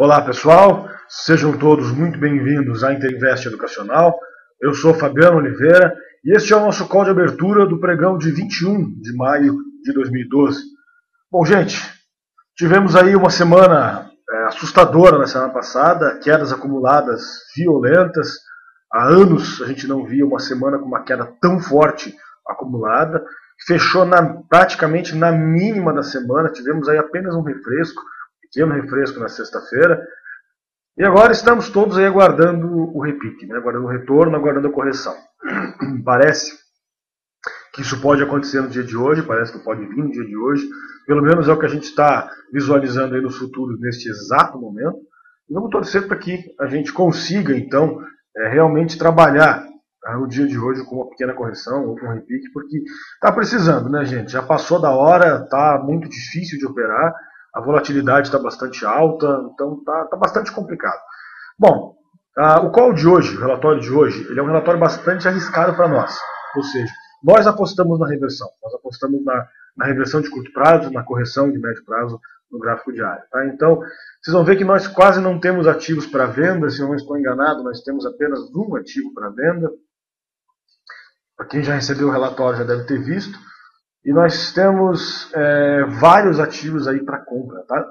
Olá pessoal, sejam todos muito bem-vindos à Interinvest Educacional. Eu sou Fabiano Oliveira e este é o nosso call de abertura do pregão de 21 de maio de 2012. Bom, gente, tivemos aí uma semana assustadora na semana passada, quedas acumuladas violentas. Há anos a gente não via uma semana com uma queda tão forte acumulada. Fechou praticamente na mínima da semana, tivemos aí apenas um refresco, pequeno refresco na sexta-feira. E agora estamos todos aí aguardando o repique, né? Aguardando o retorno, aguardando a correção. Parece que isso pode acontecer no dia de hoje, parece que pode vir no dia de hoje. Pelo menos é o que a gente está visualizando aí nos futuros neste exato momento. E vamos torcer para que a gente consiga, então, realmente trabalhar no dia de hoje com uma pequena correção ou com um repique, porque está precisando, né, gente? Já passou da hora, está muito difícil de operar. A volatilidade está bastante alta, então está bastante complicado. Bom, o call de hoje, o relatório de hoje, ele é um relatório bastante arriscado para nós. Ou seja, nós apostamos na reversão, nós apostamos na reversão de curto prazo, na correção de médio prazo no gráfico diário. Tá? Então, vocês vão ver que nós quase não temos ativos para venda, se eu não estou enganado, nós temos apenas um ativo para venda. Para quem já recebeu o relatório já deve ter visto. E nós temos vários ativos aí para compra, tá?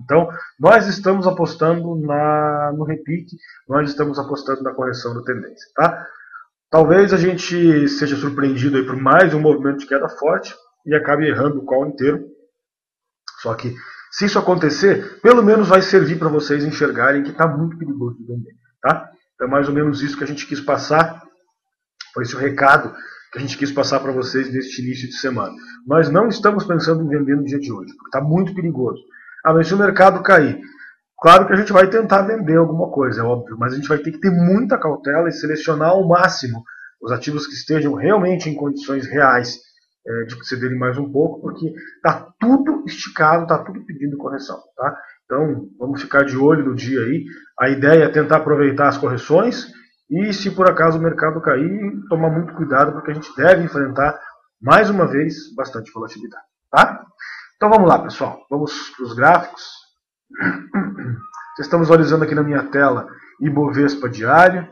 Então, nós estamos apostando no repique, nós estamos apostando na correção da tendência, tá? Talvez a gente seja surpreendido aí por mais um movimento de queda forte e acabe errando o call inteiro. Só que, se isso acontecer, pelo menos vai servir para vocês enxergarem que está muito perigoso de vender, tá? Então, é mais ou menos isso que a gente quis passar. Foi esse o recado que a gente quis passar para vocês neste início de semana. Nós não estamos pensando em vender no dia de hoje, porque está muito perigoso. Mas se o mercado cair, claro que a gente vai tentar vender alguma coisa, é óbvio, mas a gente vai ter que ter muita cautela e selecionar ao máximo os ativos que estejam realmente em condições reais de cederem mais um pouco, porque está tudo esticado, está tudo pedindo correção. Tá? Então, vamos ficar de olho no dia aí. A ideia é tentar aproveitar as correções e, se por acaso o mercado cair, tomar muito cuidado, porque a gente deve enfrentar, mais uma vez, bastante volatilidade. Tá? Então vamos lá, pessoal. Vamos para os gráficos. Vocês estão visualizando aqui na minha tela Ibovespa diário.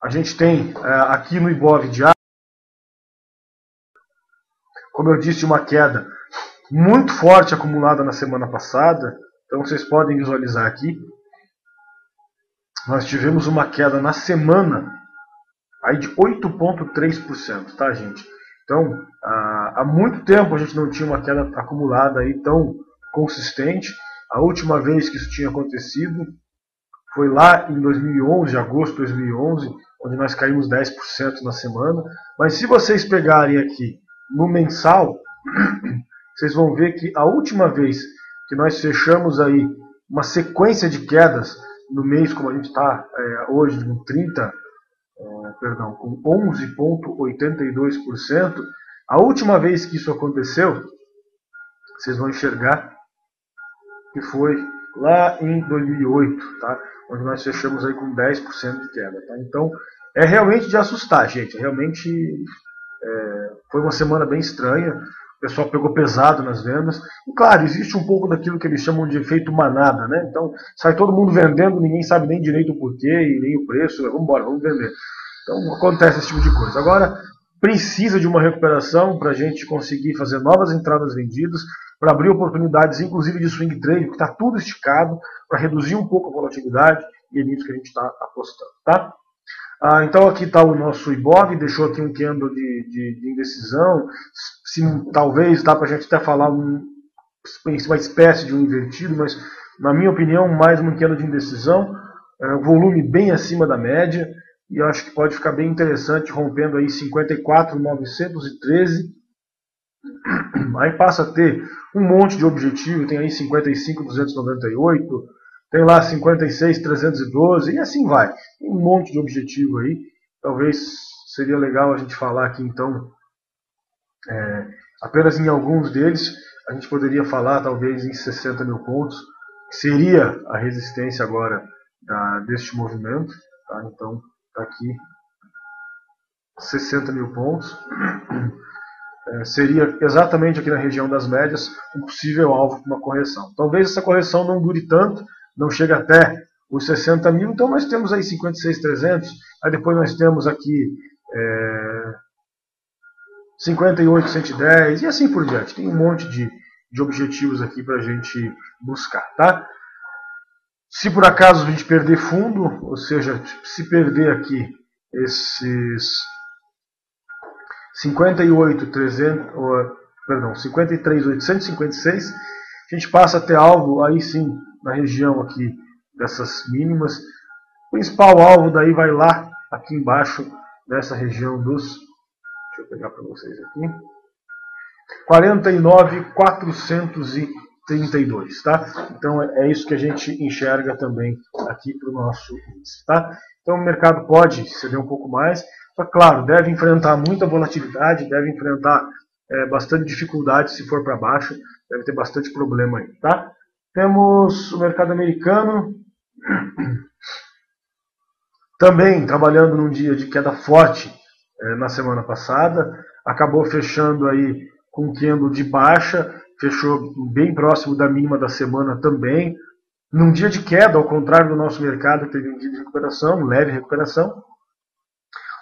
A gente tem aqui no Ibov diário, como eu disse, uma queda muito forte acumulada na semana passada. Então vocês podem visualizar aqui. Nós tivemos uma queda na semana aí de 8,3%, tá, gente? Então, há muito tempo a gente não tinha uma queda acumulada aí tão consistente. A última vez que isso tinha acontecido foi lá em 2011, agosto de 2011, onde nós caímos 10% na semana. Mas se vocês pegarem aqui no mensal, vocês vão ver que a última vez que nós fechamos aí uma sequência de quedas no mês, como a gente está hoje, com 11,82%, a última vez que isso aconteceu, vocês vão enxergar que foi lá em 2008, tá? Onde nós fechamos aí com 10% de queda. Tá? Então, é realmente de assustar, gente. Realmente foi uma semana bem estranha. O pessoal pegou pesado nas vendas. E, claro, existe um pouco daquilo que eles chamam de efeito manada, né? Então, sai todo mundo vendendo, ninguém sabe nem direito o porquê e nem o preço. Vamos embora, vamos vender. Então, acontece esse tipo de coisa. Agora, precisa de uma recuperação para a gente conseguir fazer novas entradas vendidas, para abrir oportunidades, inclusive de swing trade, que está tudo esticado, para reduzir um pouco a volatilidade, e é nisso que a gente está apostando. Tá? Então aqui está o nosso Ibov, deixou aqui um candle de indecisão, talvez dá para a gente até falar uma espécie de um invertido, mas na minha opinião mais um candle de indecisão, volume bem acima da média, e eu acho que pode ficar bem interessante, rompendo aí 54.913, aí passa a ter um monte de objetivo, tem aí 55.298, tem lá 56.312 e assim vai. Tem um monte de objetivo aí. Talvez seria legal a gente falar aqui então, apenas em alguns deles. A gente poderia falar talvez em 60 mil pontos, que seria a resistência agora deste movimento. Tá? Então, está aqui 60 mil pontos. seria exatamente aqui na região das médias um possível alvo para uma correção. Talvez essa correção não dure tanto, não chegue até os 60 mil, então nós temos aí 56.300, aí depois nós temos aqui 58.110 e assim por diante. Tem um monte de objetivos aqui para a gente buscar, tá? Se por acaso a gente perder fundo, ou seja, se perder aqui esses 53.856, a gente passa a ter alvo aí sim na região aqui dessas mínimas. O principal alvo daí vai lá aqui embaixo nessa região dos, deixa eu pegar para vocês aqui, 49.432, tá? Então é isso que a gente enxerga também aqui para o nosso índice, tá? Então o mercado pode ceder um pouco mais, só que, claro, deve enfrentar muita volatilidade, deve enfrentar bastante dificuldade se for para baixo, deve ter bastante problema aí, tá? Temos o mercado americano também trabalhando num dia de queda forte na semana passada, acabou fechando aí com um candle de baixa, fechou bem próximo da mínima da semana também. Num dia de queda, ao contrário do nosso mercado, que teve um dia de recuperação, leve recuperação.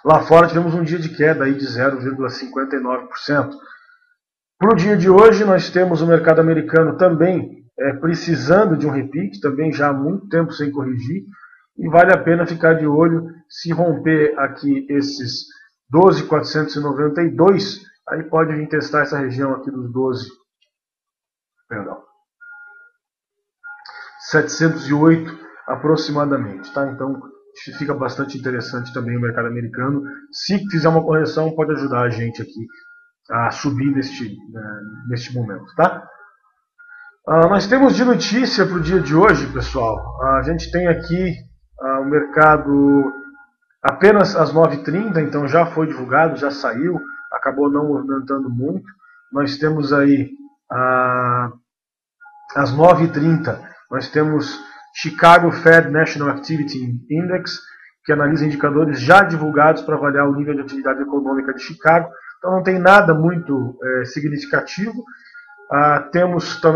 Lá fora tivemos um dia de queda aí de 0,59%. Para o dia de hoje, nós temos o mercado americano também precisando de um repique, também já há muito tempo sem corrigir, e vale a pena ficar de olho se romper aqui esses 12.492, aí pode vir testar essa região aqui dos 708 aproximadamente, tá? Então fica bastante interessante também o mercado americano. Se fizer uma correção, pode ajudar a gente aqui a subir neste momento, tá? Nós temos de notícia para o dia de hoje, pessoal. A gente tem aqui o mercado apenas às 9h30, então já foi divulgado, já saiu, acabou não movimentando muito. Nós temos aí às 9h30, nós temos Chicago Fed National Activity Index, que analisa indicadores já divulgados para avaliar o nível de atividade econômica de Chicago. Então não tem nada muito significativo.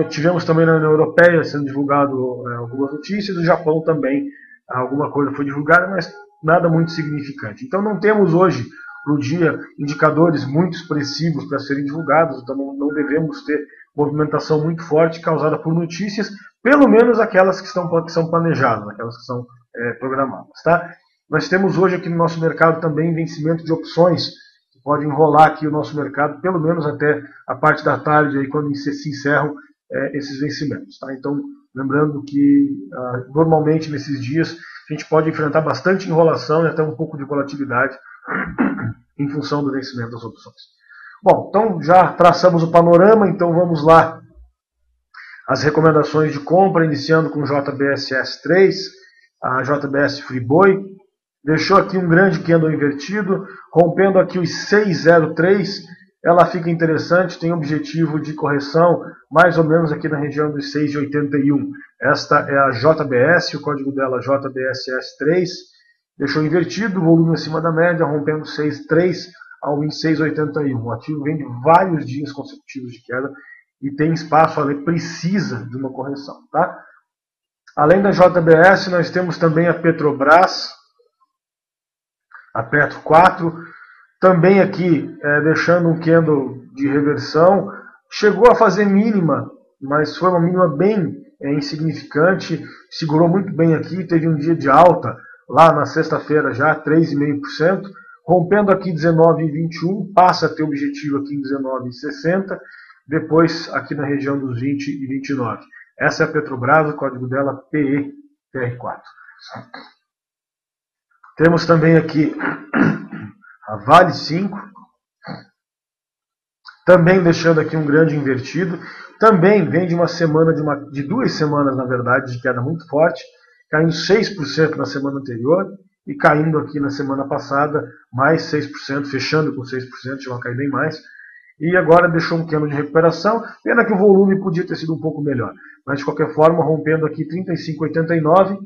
Tivemos também na União Europeia sendo divulgado algumas notícias, no Japão também alguma coisa foi divulgada, mas nada muito significante. Então não temos hoje, para o dia, indicadores muito expressivos para serem divulgados, então não devemos ter movimentação muito forte causada por notícias, pelo menos aquelas que são planejadas, aquelas que são programadas, tá? Nós temos hoje aqui no nosso mercado também vencimento de opções, que pode enrolar aqui o nosso mercado, pelo menos até a parte da tarde, aí, quando se encerram esses vencimentos, tá? Então, lembrando que normalmente nesses dias a gente pode enfrentar bastante enrolação e até um pouco de volatilidade em função do vencimento das opções. Bom, então já traçamos o panorama, então vamos lá. As recomendações de compra, iniciando com JBSS3, a JBS Friboi, deixou aqui um grande candle invertido, rompendo aqui os 603, ela fica interessante, tem objetivo de correção mais ou menos aqui na região dos 6,81. Esta é a JBS, o código dela JBSS3, deixou invertido, volume acima da média, rompendo 6,3 ao em 6,81. O ativo vem de vários dias consecutivos de queda e tem espaço, ela precisa de uma correção, tá? Além da JBS, nós temos também a Petrobras, a Petro 4, também aqui deixando um candle de reversão, chegou a fazer mínima, mas foi uma mínima bem insignificante, segurou muito bem aqui, teve um dia de alta lá na sexta-feira já, 3,5%, rompendo aqui 19,21, passa a ter objetivo aqui em 19,60, depois aqui na região dos 20 e 29. Essa é a Petrobras, o código dela PETR4. Temos também aqui a Vale 5, também deixando aqui um grande invertido, também vem de uma semana, de 2 semanas na verdade, de queda muito forte, caindo 6% na semana anterior e caindo aqui na semana passada mais 6%, fechando com 6%, chegou a cair bem mais. E agora deixou um candle de recuperação, pena que o volume podia ter sido um pouco melhor, mas de qualquer forma rompendo aqui 35,89.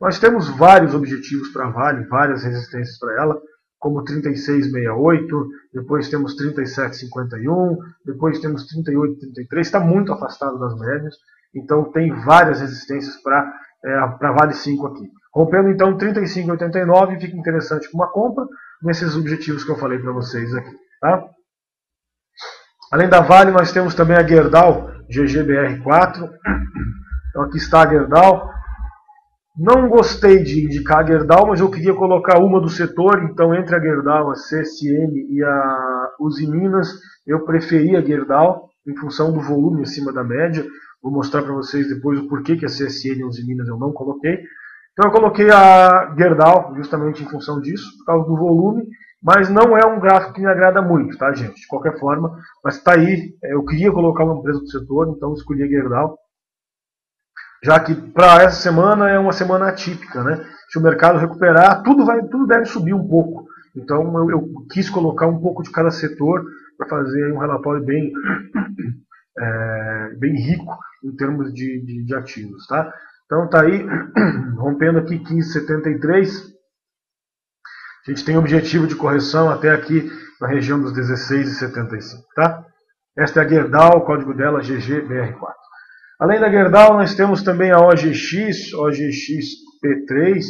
Nós temos vários objetivos para a Vale, várias resistências para ela, como 36,68, depois temos 37,51, depois temos 38,33, está muito afastado das médias, então tem várias resistências para Vale 5 aqui. Rompendo então 35,89, fica interessante para uma compra, nesses objetivos que eu falei para vocês aqui. Tá? Além da Vale, nós temos também a Gerdau GGBR4, então aqui está a Gerdau. Não gostei de indicar a Gerdau, mas eu queria colocar uma do setor, então entre a Gerdau, a CSN e a Usiminas, eu preferi a Gerdau, em função do volume acima da média. Vou mostrar para vocês depois o porquê que a CSN e a Usiminas eu não coloquei. Então eu coloquei a Gerdau, justamente em função disso, por causa do volume, mas não é um gráfico que me agrada muito, tá, gente? De qualquer forma, mas está aí, eu queria colocar uma empresa do setor, então escolhi a Gerdau. Já que para essa semana é uma semana atípica, né? Se o mercado recuperar, tudo deve subir um pouco. Então eu quis colocar um pouco de cada setor para fazer um relatório bem rico em termos de ativos, tá? Então tá aí, rompendo aqui 15,73. A gente tem objetivo de correção até aqui na região dos 16,75, tá? Esta é a Gerdau, o código dela GGBR4. Além da Gerdau, nós temos também a OGX, OGXP3.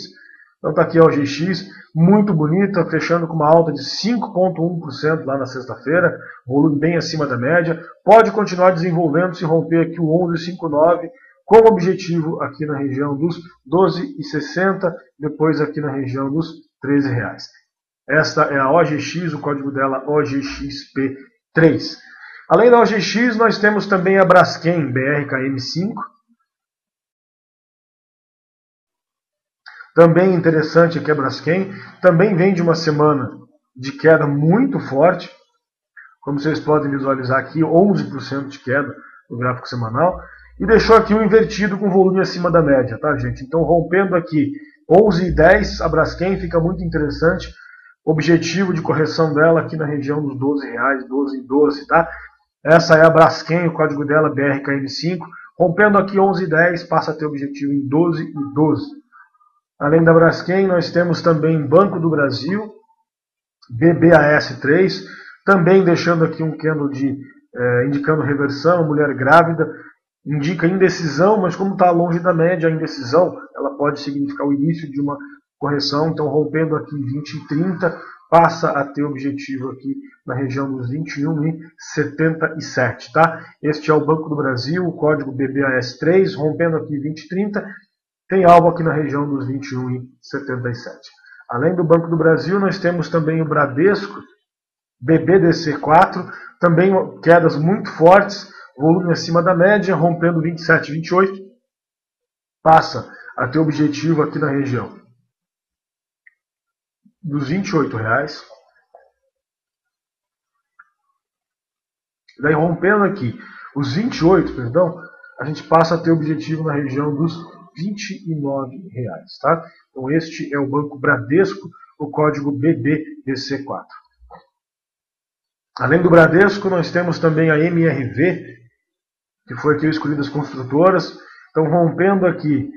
Então está aqui a OGX, muito bonita, fechando com uma alta de 5,1% lá na sexta-feira, volume bem acima da média. Pode continuar desenvolvendo se romper aqui o 11,59, com objetivo aqui na região dos 12,60, depois aqui na região dos R$13. Esta é a OGX, o código dela OGXP3. Além da OGX, nós temos também a Braskem, BRKM5. Também interessante aqui a Braskem. Também vem de uma semana de queda muito forte. Como vocês podem visualizar aqui, 11% de queda no gráfico semanal. E deixou aqui um invertido com volume acima da média, tá, gente? Então, rompendo aqui 11,10, a Braskem fica muito interessante. Objetivo de correção dela aqui na região dos R$12, 12,12, tá? Essa é a Braskem, o código dela BRKM5. Rompendo aqui 11,10, passa a ter objetivo em 12,12. Além da Braskem, nós temos também Banco do Brasil, BBAS3, também deixando aqui um candle indicando reversão, mulher grávida, indica indecisão, mas como está longe da média, a indecisão ela pode significar o início de uma correção, então rompendo aqui 20,30, passa a ter objetivo aqui na região dos 21,77, tá? Este é o Banco do Brasil, o código BBAS3, rompendo aqui 20,30, tem alvo aqui na região dos 21,77. Além do Banco do Brasil, nós temos também o Bradesco, BBDC4, também quedas muito fortes, volume acima da média, rompendo 27,28, passa a ter objetivo aqui na região dos R$28. Daí rompendo aqui os 28, perdão, a gente passa a ter objetivo na região dos R$29, tá? Então este é o Banco Bradesco, o código BBDC4. Além do Bradesco, nós temos também a MRV, que foi aqui o escolhido das construtoras. Então rompendo aqui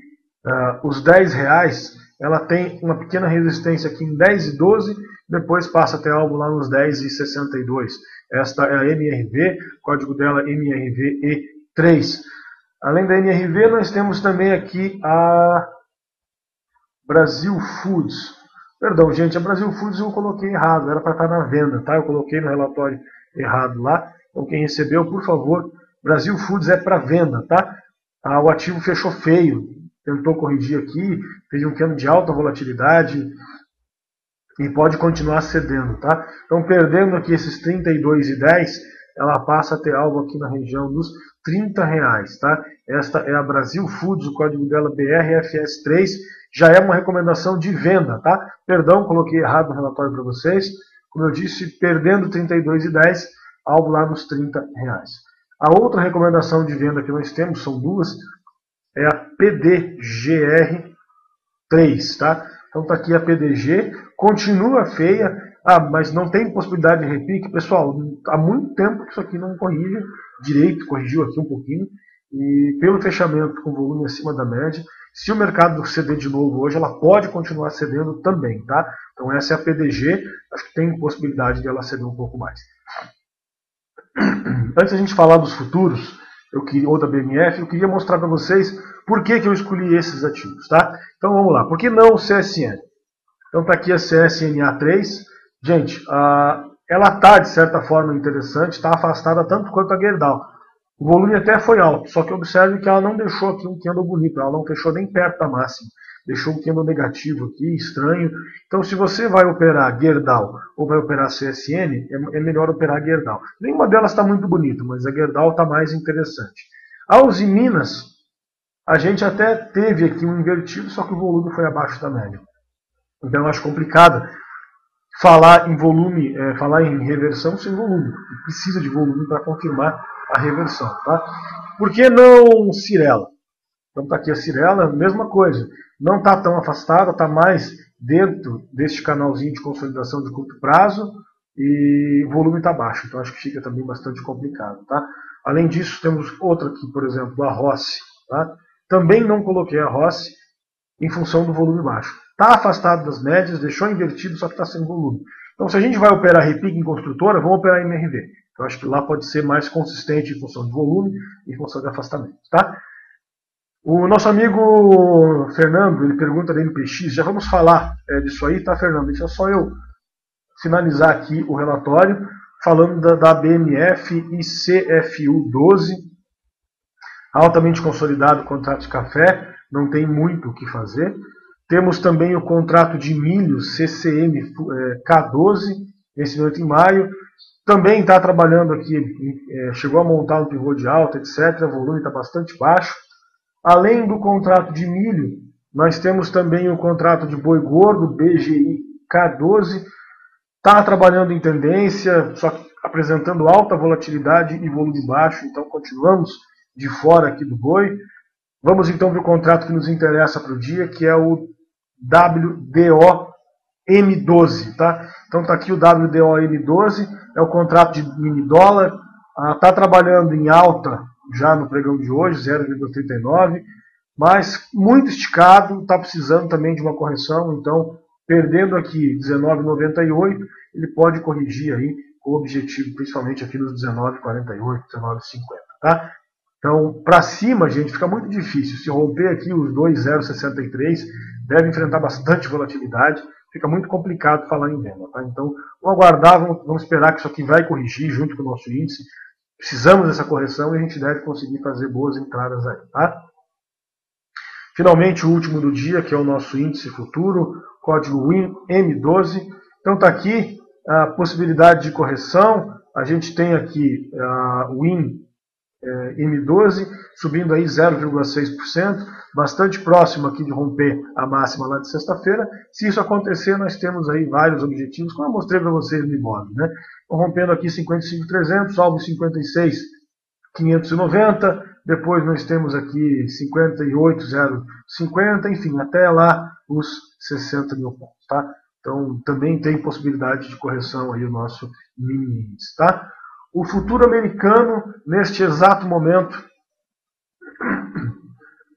os R$10, ela tem uma pequena resistência aqui em 10,12, depois passa até algo lá nos 10,62. Esta é a MRV, código dela MRVE3. Além da MRV, nós temos também aqui a Brasil Foods. Perdão, gente, a Brasil Foods eu coloquei errado, era para estar na venda, tá? Eu coloquei no relatório errado lá. Então quem recebeu, por favor, Brasil Foods é para venda, tá? O ativo fechou feio, tentou corrigir aqui, fez um candle de alta volatilidade e pode continuar cedendo, tá? Então perdendo aqui esses 32,10, ela passa a ter algo aqui na região dos R$30, tá? Esta é a Brasil Foods, o código dela BRFS3, já é uma recomendação de venda, tá? Perdão, coloquei errado no relatório para vocês. Como eu disse, perdendo 32,10, algo lá nos R$30. A outra recomendação de venda que nós temos, são duas, é a PDGR3, tá? Então tá aqui a PDG, continua feia, mas não tem possibilidade de repique. Pessoal, há muito tempo que isso aqui não corrige direito, corrigiu aqui um pouquinho, e pelo fechamento com volume acima da média, Se o mercado ceder de novo hoje, ela pode continuar cedendo também, tá? Então essa é a PDG, acho que tem possibilidade de ela ceder um pouco mais. Antes da gente falar dos futuros, ou da BMF, eu queria mostrar para vocês por que eu escolhi esses ativos, tá? Então vamos lá, por que não o CSN? Então está aqui a CSNA3. Gente, ela está de certa forma interessante, está afastada tanto quanto a Gerdau. O volume até foi alto, só que observe que ela não deixou aqui um candle bonito, ela não fechou nem perto da máxima. Deixou um candle negativo aqui, estranho. Então se você vai operar Gerdau ou vai operar CSN, é melhor operar Gerdau. Nenhuma delas está muito bonita, mas a Gerdau está mais interessante. A Uzi Minas, a gente até teve aqui um invertido, só que o volume foi abaixo da média. Então eu acho complicado falar em volume, falar em reversão sem volume. Precisa de volume para confirmar a reversão. Tá? Por que não Cyrela? Então está aqui a Cyrela, mesma coisa. Não está tão afastada, está mais dentro deste canalzinho de consolidação de curto prazo e o volume está baixo. Então acho que fica também bastante complicado. Tá? Além disso, temos outra aqui, por exemplo, a Rossi. Tá? Também não coloquei a Rossi em função do volume baixo. Está afastado das médias, deixou invertido, só que está sem volume. Então, se a gente vai operar repique em construtora, vamos operar em MRV. Eu acho que lá pode ser mais consistente em função de volume e em função de afastamento. Tá? O nosso amigo Fernando, ele pergunta da MPX, já vamos falar disso aí, tá, Fernando? Deixa só eu finalizar aqui o relatório, falando da BMF e CFU 12, altamente consolidado contrato de café, não tem muito o que fazer. Temos também o contrato de milho CCM K12, vencimento em maio. Também está trabalhando aqui, chegou a montar um pivô de alta, etc. O volume está bastante baixo. Além do contrato de milho, nós temos também o contrato de boi gordo, BGI K12. Está trabalhando em tendência, só que apresentando alta volatilidade e volume baixo. Então continuamos de fora aqui do boi. Vamos então ver o contrato que nos interessa para o dia, que é o WDO M12, tá? Então está aqui o WDO M12, é o contrato de mini dólar, está trabalhando em alta já no pregão de hoje, 0,39, mas muito esticado, está precisando também de uma correção, então perdendo aqui 19,98, ele pode corrigir aí com o objetivo principalmente aqui nos 19,48, 19,50, tá? Então, para cima, gente, fica muito difícil. Se romper aqui os 2,063, deve enfrentar bastante volatilidade. Fica muito complicado falar em venda. Tá? Então, vamos aguardar, vamos esperar que isso aqui vai corrigir junto com o nosso índice. Precisamos dessa correção e a gente deve conseguir fazer boas entradas aí. Tá? Finalmente, o último do dia, que é o nosso índice futuro, código WIN M12. Então, está aqui a possibilidade de correção. A gente tem aqui a WIN M12 subindo aí 0,6%, bastante próximo aqui de romper a máxima lá de sexta-feira. Se isso acontecer, nós temos aí vários objetivos, como eu mostrei para vocês no Ibov, né? Então, rompendo aqui 55.300, alvo 56.590, depois nós temos aqui 58.050, enfim, até lá os 60 mil pontos, tá? Então, também tem possibilidade de correção aí o nosso mini índice, tá? O futuro americano, neste exato momento,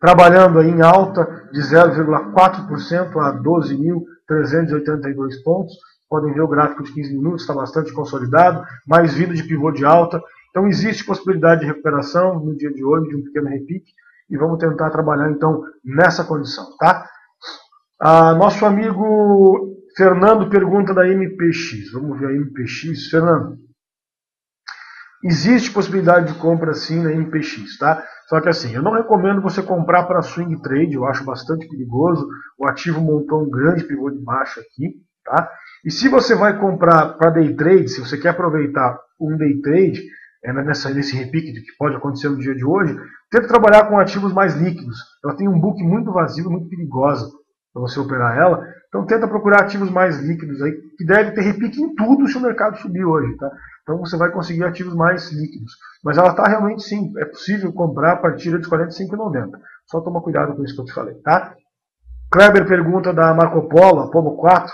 trabalhando aí em alta de 0,4% a 12.382 pontos. Podem ver o gráfico de 15 minutos, está bastante consolidado, mais vindo de pivô de alta. Então existe possibilidade de recuperação no dia de hoje, de um pequeno repique, e vamos tentar trabalhar então nessa condição. Tá? Nosso amigo Fernando pergunta da MPX. Vamos ver a MPX. Fernando, existe possibilidade de compra sim na MPX, tá? Só que assim, eu não recomendo você comprar para swing trade, eu acho bastante perigoso. O ativo montou um grande pivô de baixo aqui, tá? E se você vai comprar para day trade, se você quer aproveitar um day trade, nesse repique que pode acontecer no dia de hoje, tenta trabalhar com ativos mais líquidos. Ela tem um book muito vazio, muito perigosa para você operar ela. Então tenta procurar ativos mais líquidos aí, que deve ter repique em tudo se o mercado subir hoje, tá? Então você vai conseguir ativos mais líquidos. Mas ela está realmente sim, é possível comprar a partir de 45,90. Só toma cuidado com isso que eu te falei, tá? Kleber pergunta da Marco Polo, a Pomo 4.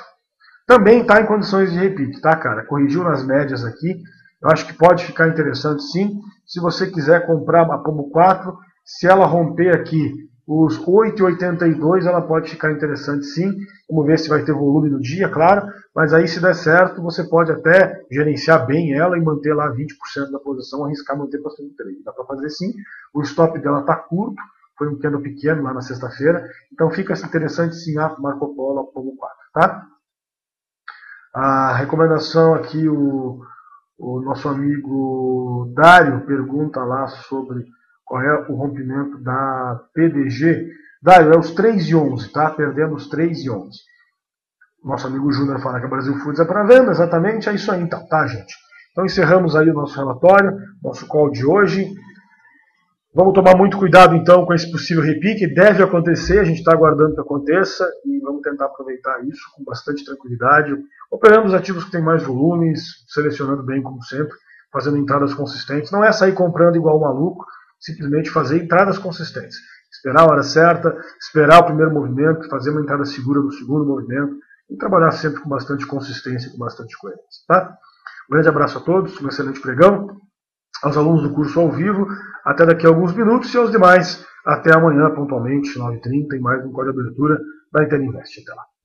Também está em condições de repique, tá, cara? Corrigiu nas médias aqui. Eu acho que pode ficar interessante sim. Se você quiser comprar a Pomo 4, se ela romper aqui os 8,82 ela pode ficar interessante sim. Vamos ver se vai ter volume no dia, claro. Mas aí se der certo, você pode até gerenciar bem ela e manter lá 20% da posição, arriscar manter para o trade. Dá para fazer sim. O stop dela está curto, foi um candle pequeno lá na sexta-feira. Então fica interessante sim a Marco Polo como 4, tá? A recomendação aqui, o nosso amigo Dário pergunta lá sobre qual é o rompimento da PDG. Dário, é os 3,11, tá? Perdendo os 3,11. Nosso amigo Júnior fala que a Brasil Foods é para venda, exatamente, é isso aí então, tá, gente? Então encerramos aí o nosso relatório, nosso call de hoje. Vamos tomar muito cuidado então com esse possível repique, deve acontecer, a gente está aguardando que aconteça e vamos tentar aproveitar isso com bastante tranquilidade, operando os ativos que têm mais volumes, selecionando bem como sempre, fazendo entradas consistentes. Não é sair comprando igual maluco, simplesmente fazer entradas consistentes. Esperar a hora certa, esperar o primeiro movimento, fazer uma entrada segura no segundo movimento e trabalhar sempre com bastante consistência, com bastante coerência. Tá? Um grande abraço a todos, um excelente pregão. Aos alunos do curso ao vivo, até daqui a alguns minutos, e aos demais, até amanhã, pontualmente, 9h30, em mais um código de abertura da Interinvest. Até lá.